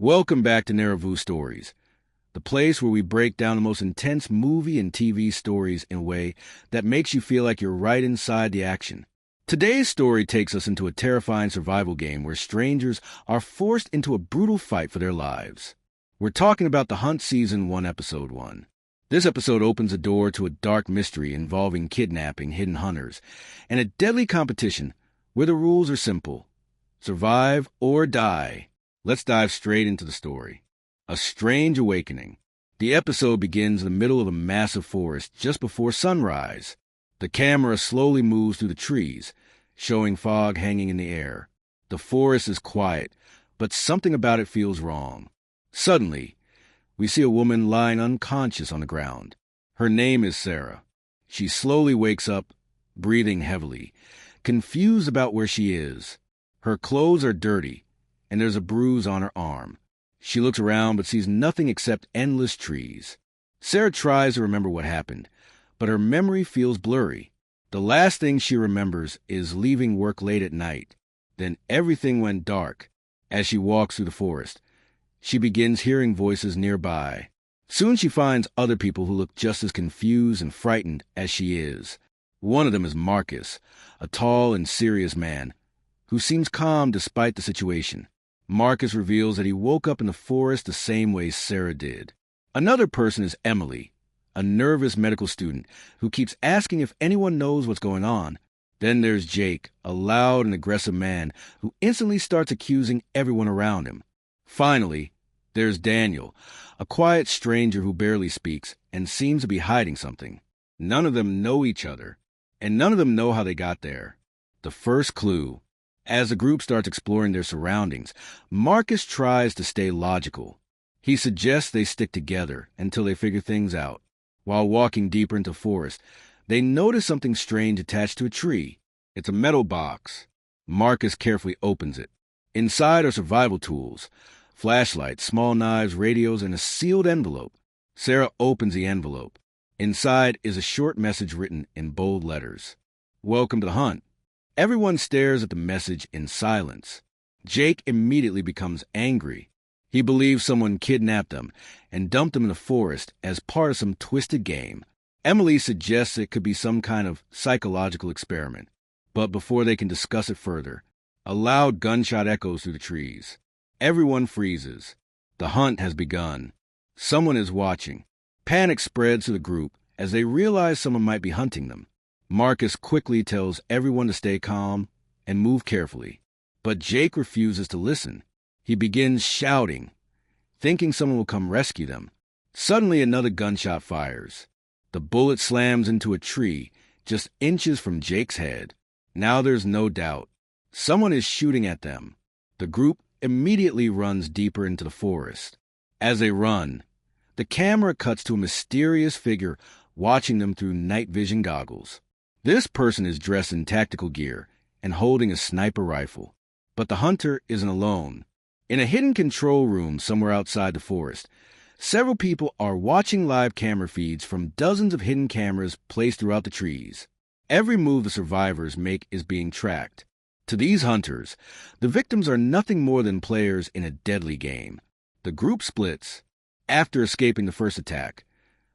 Welcome back to Narravue Stories, the place where we break down the most intense movie and TV stories in a way that makes you feel like you're right inside the action. Today's story takes us into a terrifying survival game where strangers are forced into a brutal fight for their lives. We're talking about The Hunt Season 1, Episode 1. This episode opens a door to a dark mystery involving kidnapping hidden hunters and a deadly competition where the rules are simple: survive or die. Let's dive straight into the story. A strange awakening. The episode begins in the middle of a massive forest just before sunrise. The camera slowly moves through the trees, showing fog hanging in the air. The forest is quiet, but something about it feels wrong. Suddenly, we see a woman lying unconscious on the ground. Her name is Sarah. She slowly wakes up, breathing heavily, confused about where she is. Her clothes are dirty, and there's a bruise on her arm. She looks around but sees nothing except endless trees. Sarah tries to remember what happened, but her memory feels blurry. The last thing she remembers is leaving work late at night. Then everything went dark. As she walks through the forest, she begins hearing voices nearby. Soon she finds other people who look just as confused and frightened as she is. One of them is Marcus, a tall and serious man who seems calm despite the situation. Marcus reveals that he woke up in the forest the same way Sarah did. Another person is Emily, a nervous medical student who keeps asking if anyone knows what's going on. Then there's Jake, a loud and aggressive man who instantly starts accusing everyone around him. Finally, there's Daniel, a quiet stranger who barely speaks and seems to be hiding something. None of them know each other, and none of them know how they got there. The first clue. As the group starts exploring their surroundings, Marcus tries to stay logical. He suggests they stick together until they figure things out. While walking deeper into the forest, they notice something strange attached to a tree. It's a metal box. Marcus carefully opens it. Inside are survival tools, flashlights, small knives, radios, and a sealed envelope. Sarah opens the envelope. Inside is a short message written in bold letters. "Welcome to the hunt." Everyone stares at the message in silence. Jake immediately becomes angry. He believes someone kidnapped them and dumped them in the forest as part of some twisted game. Emily suggests it could be some kind of psychological experiment. But before they can discuss it further, a loud gunshot echoes through the trees. Everyone freezes. The hunt has begun. Someone is watching. Panic spreads to the group as they realize someone might be hunting them. Marcus quickly tells everyone to stay calm and move carefully. But Jake refuses to listen. He begins shouting, thinking someone will come rescue them. Suddenly, another gunshot fires. The bullet slams into a tree just inches from Jake's head. Now there's no doubt. Someone is shooting at them. The group immediately runs deeper into the forest. As they run, the camera cuts to a mysterious figure watching them through night vision goggles. This person is dressed in tactical gear and holding a sniper rifle. But the hunter isn't alone. In a hidden control room somewhere outside the forest, several people are watching live camera feeds from dozens of hidden cameras placed throughout the trees. Every move the survivors make is being tracked. To these hunters, the victims are nothing more than players in a deadly game. The group splits. After escaping the first attack,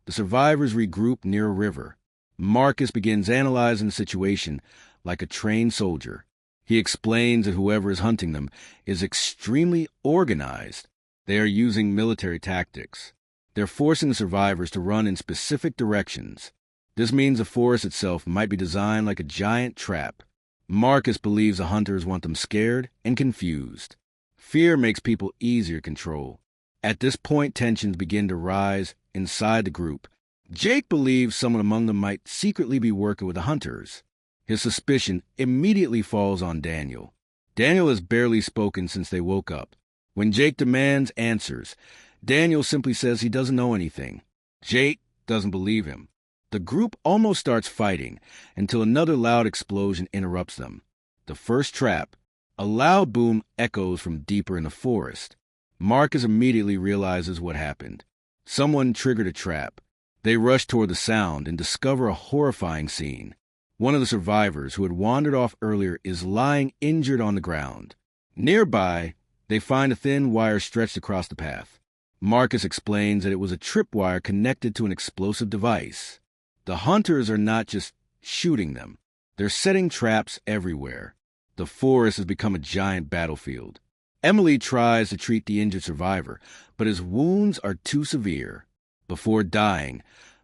the survivors regroup near a river. Marcus begins analyzing the situation like a trained soldier. He explains that whoever is hunting them is extremely organized. They are using military tactics. They're forcing the survivors to run in specific directions. This means the forest itself might be designed like a giant trap. Marcus believes the hunters want them scared and confused. Fear makes people easier to control. At this point, tensions begin to rise inside the group. Jake believes someone among them might secretly be working with the hunters. His suspicion immediately falls on Daniel. Daniel has barely spoken since they woke up. When Jake demands answers, Daniel simply says he doesn't know anything. Jake doesn't believe him. The group almost starts fighting until another loud explosion interrupts them. The first trap. A loud boom echoes from deeper in the forest. Marcus immediately realizes what happened. Someone triggered a trap. They rush toward the sound and discover a horrifying scene. One of the survivors who had wandered off earlier is lying injured on the ground. Nearby, They find a thin wire stretched across the path. Marcus explains that it was a tripwire connected to an explosive device. The hunters are not just shooting them. They're setting traps everywhere. The forest has become a giant battlefield. Emily tries to treat the injured survivor, but his wounds are too severe. Before dying,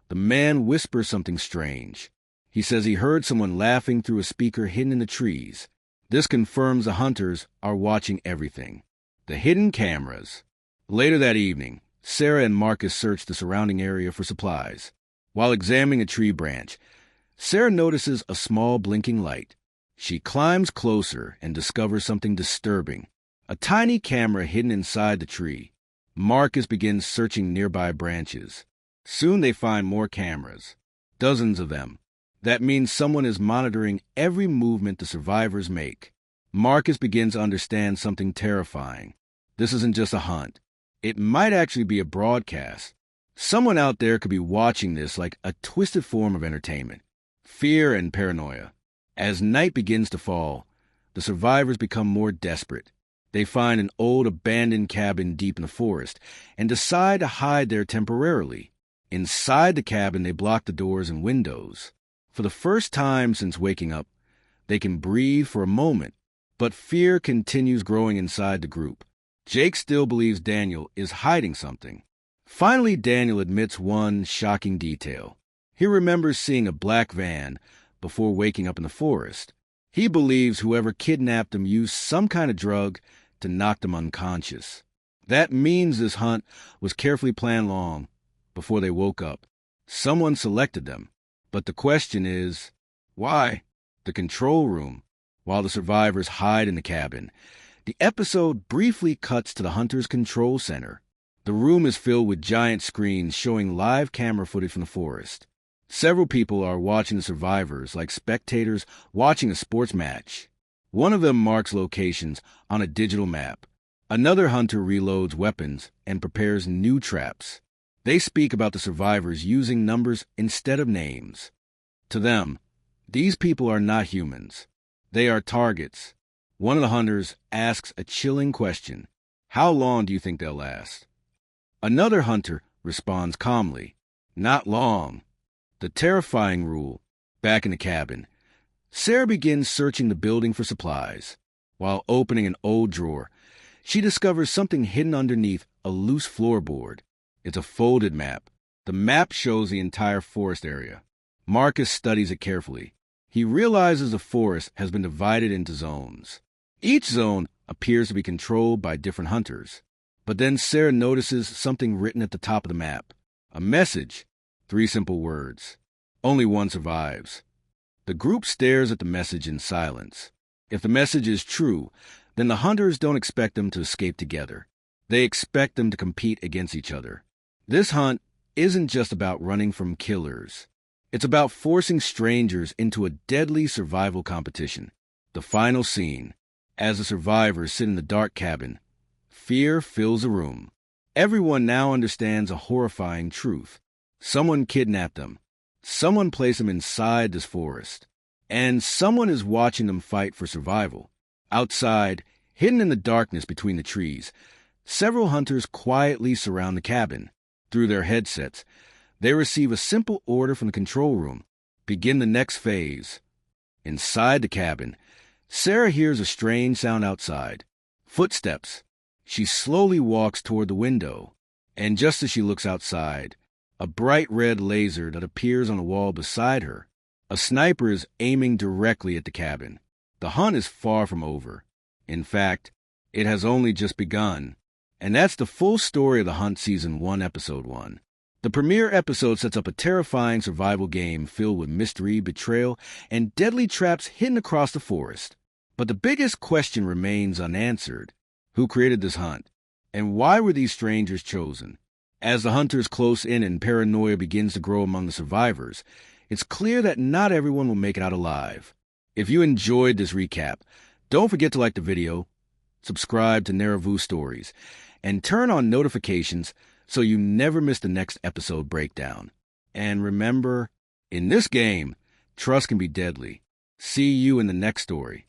the man whispers something strange. He says he heard someone laughing through a speaker hidden in the trees. This confirms the hunters are watching everything. The hidden cameras. Later that evening, Sarah and Marcus search the surrounding area for supplies. While examining a tree branch, Sarah notices a small blinking light. She climbs closer and discovers something disturbing. A tiny camera hidden inside the tree. Marcus begins searching nearby branches. Soon they find more cameras. Dozens of them. That means someone is monitoring every movement the survivors make. Marcus begins to understand something terrifying. This isn't just a hunt. It might actually be a broadcast. Someone out there could be watching this like a twisted form of entertainment. Fear and paranoia. As night begins to fall, the survivors become more desperate. They find an old abandoned cabin deep in the forest and decide to hide there temporarily. Inside the cabin, they block the doors and windows. For the first time since waking up, they can breathe for a moment, but fear continues growing inside the group. Jake still believes Daniel is hiding something. Finally, Daniel admits one shocking detail. He remembers seeing a black van before waking up in the forest. He believes whoever kidnapped him used some kind of drug to knock them unconscious. That means this hunt was carefully planned long before they woke up. Someone selected them. But the question is, why? The control room. While the survivors hide in the cabin, the episode briefly cuts to the hunter's control center. The room is filled with giant screens showing live camera footage from the forest. Several people are watching the survivors like spectators watching a sports match. One of them marks locations on a digital map. Another hunter reloads weapons and prepares new traps. They speak about the survivors using numbers instead of names. To them, these people are not humans. They are targets. One of the hunters asks a chilling question. How long do you think they'll last? Another hunter responds calmly. Not long. The terrifying rule. Back in the cabin, Sarah begins searching the building for supplies. While opening an old drawer, she discovers something hidden underneath a loose floorboard. It's a folded map. The map shows the entire forest area. Marcus studies it carefully. He realizes the forest has been divided into zones. Each zone appears to be controlled by different hunters. But then Sarah notices something written at the top of the map. A message. 3 simple words. Only one survives. The group stares at the message in silence. If the message is true, then the hunters don't expect them to escape together. They expect them to compete against each other. This hunt isn't just about running from killers. It's about forcing strangers into a deadly survival competition. The final scene. As the survivors sit in the dark cabin, fear fills the room. Everyone now understands a horrifying truth. Someone kidnapped them. Someone placed them inside this forest. And someone is watching them fight for survival. Outside, hidden in the darkness between the trees, several hunters quietly surround the cabin. Through their headsets, they receive a simple order from the control room. Begin the next phase. Inside the cabin, Sarah hears a strange sound outside. Footsteps. She slowly walks toward the window. And just as she looks outside, a bright red laser that appears on the wall beside her. A sniper is aiming directly at the cabin. The hunt is far from over. In fact, it has only just begun. And that's the full story of The Hunt Season 1, Episode 1. The premiere episode sets up a terrifying survival game filled with mystery, betrayal, and deadly traps hidden across the forest. But the biggest question remains unanswered. Who created this hunt? And why were these strangers chosen? As the hunters close in and paranoia begins to grow among the survivors, it's clear that not everyone will make it out alive. If you enjoyed this recap, don't forget to like the video, subscribe to Narravue Stories, and turn on notifications so you never miss the next episode breakdown. And remember, in this game, trust can be deadly. See you in the next story.